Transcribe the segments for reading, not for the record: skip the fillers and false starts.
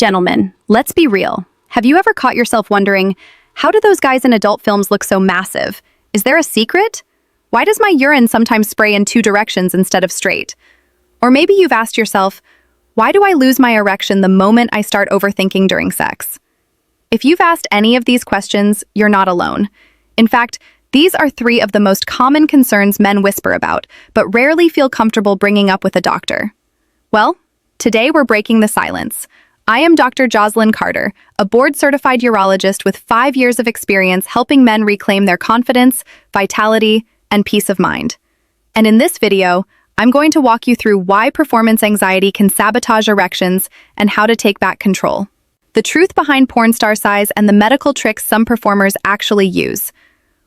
Gentlemen, let's be real. Have you ever caught yourself wondering, how do those guys in adult films look so massive? Is there a secret? Why does my urine sometimes spray in two directions instead of straight? Or maybe you've asked yourself, why do I lose my erection the moment I start overthinking during sex? If you've asked any of these questions, you're not alone. In fact, these are three of the most common concerns men whisper about, but rarely feel comfortable bringing up with a doctor. Well, today we're breaking the silence. I am Dr. Jocelyn Carter, a board-certified urologist with 5 years of experience helping men reclaim their confidence, vitality, and peace of mind. And in this video, I'm going to walk you through why performance anxiety can sabotage erections and how to take back control. The truth behind porn star size and the medical tricks some performers actually use.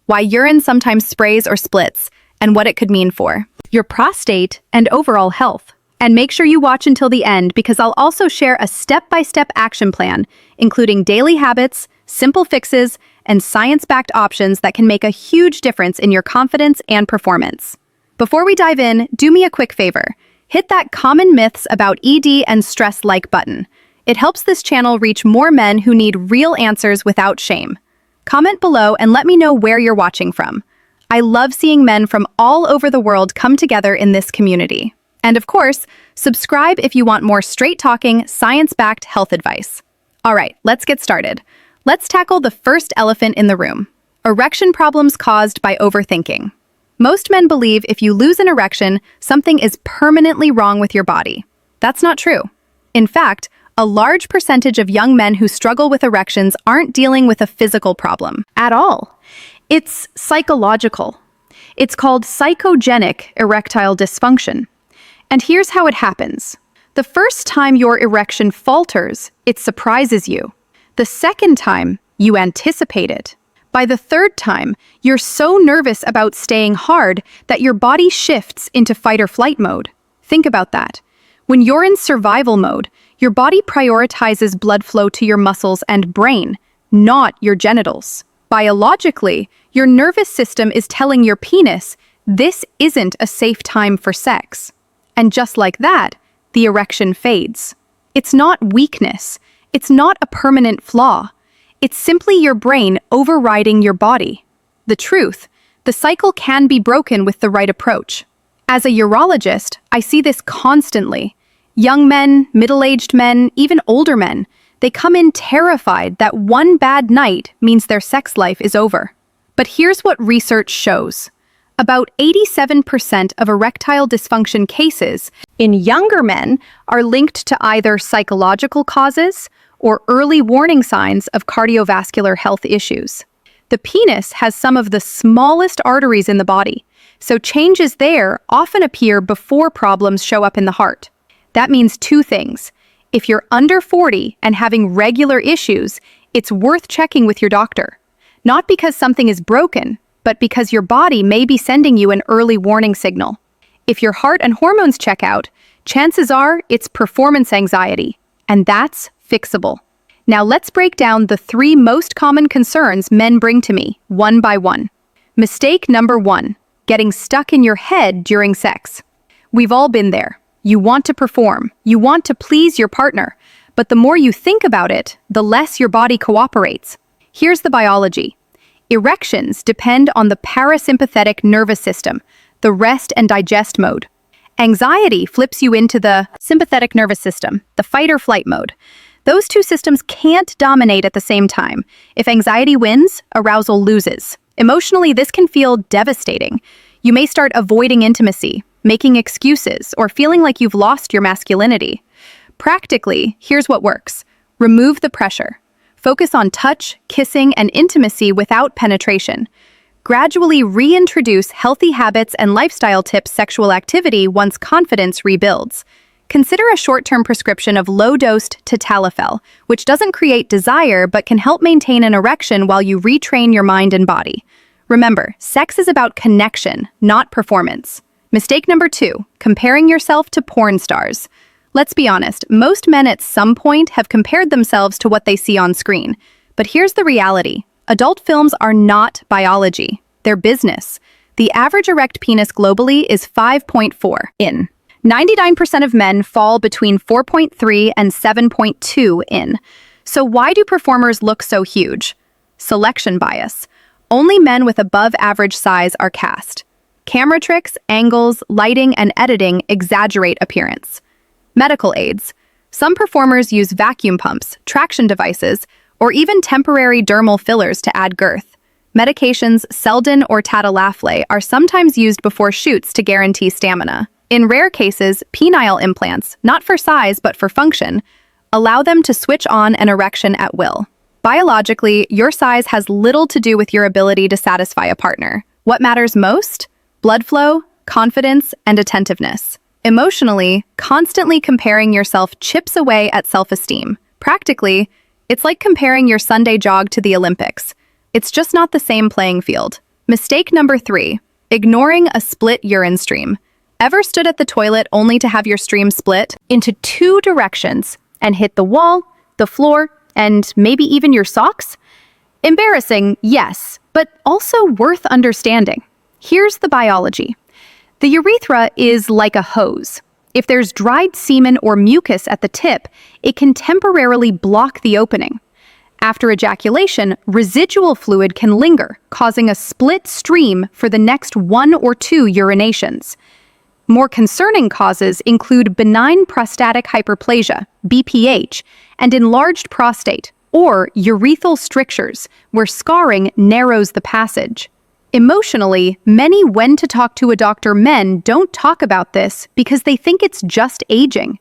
Why urine sometimes sprays or splits, and what it could mean for your prostate and overall health. And make sure you watch until the end because I'll also share a step-by-step action plan, including daily habits, simple fixes, and science-backed options that can make a huge difference in your confidence and performance. Before we dive in, do me a quick favor. Hit that common myths about ED and stress like button. It helps this channel reach more men who need real answers without shame. Comment below and let me know where you're watching from. I love seeing men from all over the world come together in this community. And of course, subscribe if you want more straight-talking, science-backed health advice. All right, let's get started. Let's tackle the first elephant in the room: erection problems caused by overthinking. Most men believe if you lose an erection, something is permanently wrong with your body. That's not true. In fact, a large percentage of young men who struggle with erections aren't dealing with a physical problem at all. It's psychological. It's called psychogenic erectile dysfunction. And here's how it happens. The first time your erection falters, it surprises you. The second time, you anticipate it. By the third time, you're so nervous about staying hard that your body shifts into fight or flight mode. Think about that. When you're in survival mode, your body prioritizes blood flow to your muscles and brain, not your genitals. Biologically, your nervous system is telling your penis, this isn't a safe time for sex. And just like that, the erection fades. It's not weakness. It's not a permanent flaw. It's simply your brain overriding your body. The truth, the cycle can be broken with the right approach. As a urologist, I see this constantly. Young men, middle-aged men, even older men, they come in terrified that one bad night means their sex life is over. But here's what research shows. About 87% of erectile dysfunction cases in younger men are linked to either psychological causes or early warning signs of cardiovascular health issues. The penis has some of the smallest arteries in the body, so changes there often appear before problems show up in the heart. That means two things. If you're under 40 and having regular issues, it's worth checking with your doctor. Not because something is broken, but because your body may be sending you an early warning signal. If your heart and hormones check out, chances are it's performance anxiety, and that's fixable. Now let's break down the 3 most common concerns men bring to me, one by one. Mistake number 1, getting stuck in your head during sex. We've all been there. You want to perform, you want to please your partner, but the more you think about it, the less your body cooperates. Here's the biology. Erections depend on the parasympathetic nervous system, the rest and digest mode. Anxiety flips you into the sympathetic nervous system, the fight or flight mode. Those two systems can't dominate at the same time. If anxiety wins, arousal loses. Emotionally, this can feel devastating. You may start avoiding intimacy, making excuses, or feeling like you've lost your masculinity. Practically, here's what works. Remove the pressure. Focus on touch, kissing, and intimacy without penetration. Gradually reintroduce healthy habits and lifestyle tips sexual activity once confidence rebuilds. Consider a short-term prescription of low-dosed tadalafil, which doesn't create desire but can help maintain an erection while you retrain your mind and body. Remember, sex is about connection, not performance. Mistake number 2, comparing yourself to porn stars. Let's be honest, most men at some point have compared themselves to what they see on screen. But here's the reality. Adult films are not biology. They're business. The average erect penis globally is 5.4 in. 99% of men fall between 4.3 and 7.2 in. So why do performers look so huge? Selection bias. Only men with above average size are cast. Camera tricks, angles, lighting, and editing exaggerate appearance. Medical aids. Some performers use vacuum pumps, traction devices, or even temporary dermal fillers to add girth. Medications, Seldon or Tadalafil, are sometimes used before shoots to guarantee stamina. In rare cases, penile implants, not for size but for function, allow them to switch on an erection at will. Biologically, your size has little to do with your ability to satisfy a partner. What matters most? Blood flow, confidence, and attentiveness. Emotionally, constantly comparing yourself chips away at self-esteem. Practically, it's like comparing your Sunday jog to the Olympics. It's just not the same playing field. Mistake number 3, ignoring a split urine stream. Ever stood at the toilet only to have your stream split into 2 directions and hit the wall, the floor, and maybe even your socks? Embarrassing, yes, but also worth understanding. Here's the biology. The urethra is like a hose. If there's dried semen or mucus at the tip, it can temporarily block the opening. After ejaculation, residual fluid can linger, causing a split stream for the next 1 or 2 urinations. More concerning causes include benign prostatic hyperplasia, BPH, and enlarged prostate, or urethral strictures, where scarring narrows the passage. Emotionally, many when to talk to a doctor men don't talk about this because they think it's just aging.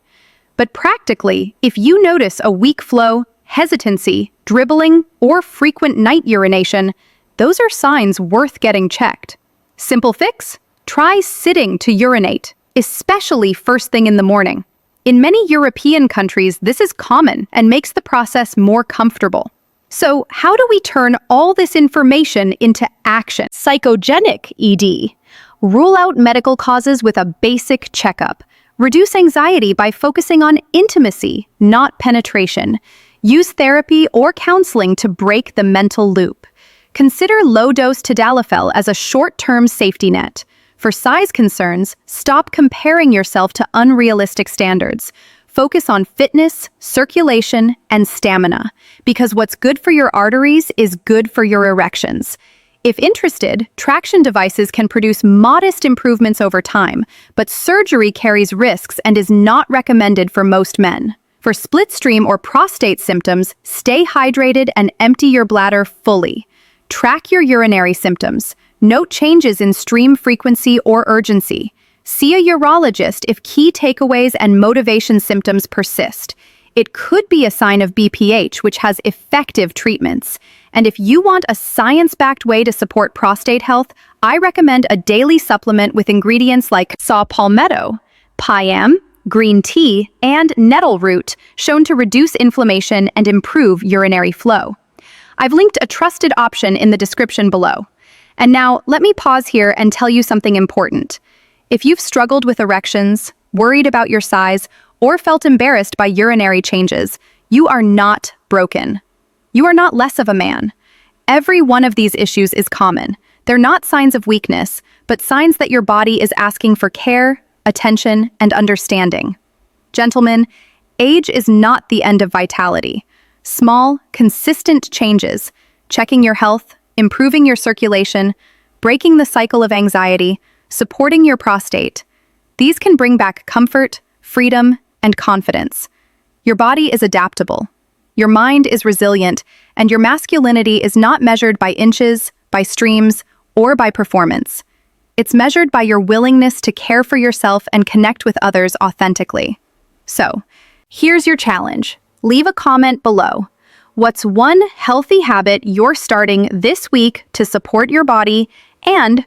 But practically, if you notice a weak flow, hesitancy, dribbling, or frequent night urination, those are signs worth getting checked. Simple fix? Try sitting to urinate, especially first thing in the morning. In many European countries, this is common and makes the process more comfortable. So, how do we turn all this information into action? Psychogenic ED. Rule out medical causes with a basic checkup. Reduce anxiety by focusing on intimacy, not penetration. Use therapy or counseling to break the mental loop. Consider low-dose tadalafil as a short-term safety net. For size concerns, stop comparing yourself to unrealistic standards. Focus on fitness, circulation, and stamina, because what's good for your arteries is good for your erections. If interested, traction devices can produce modest improvements over time, but surgery carries risks and is not recommended for most men. For split stream or prostate symptoms, stay hydrated and empty your bladder fully. Track your urinary symptoms. Note changes in stream frequency or urgency. See a urologist if key takeaways and motivation symptoms persist. It could be a sign of BPH, which has effective treatments. And if you want a science-backed way to support prostate health, I recommend a daily supplement with ingredients like saw palmetto, Pyam, green tea, and nettle root, shown to reduce inflammation and improve urinary flow. I've linked a trusted option in the description below. And now, let me pause here and tell you something important. If you've struggled with erections, worried about your size, or felt embarrassed by urinary changes, you are not broken. You are not less of a man. Every one of these issues is common. They're not signs of weakness, but signs that your body is asking for care, attention, and understanding. Gentlemen, age is not the end of vitality. Small, consistent changes, checking your health, improving your circulation, breaking the cycle of anxiety, supporting your prostate. These can bring back comfort, freedom, and confidence. Your body is adaptable. Your mind is resilient, and your masculinity is not measured by inches, by streams, or by performance. It's measured by your willingness to care for yourself and connect with others authentically. So, here's your challenge. Leave a comment below. What's one healthy habit you're starting this week to support your body and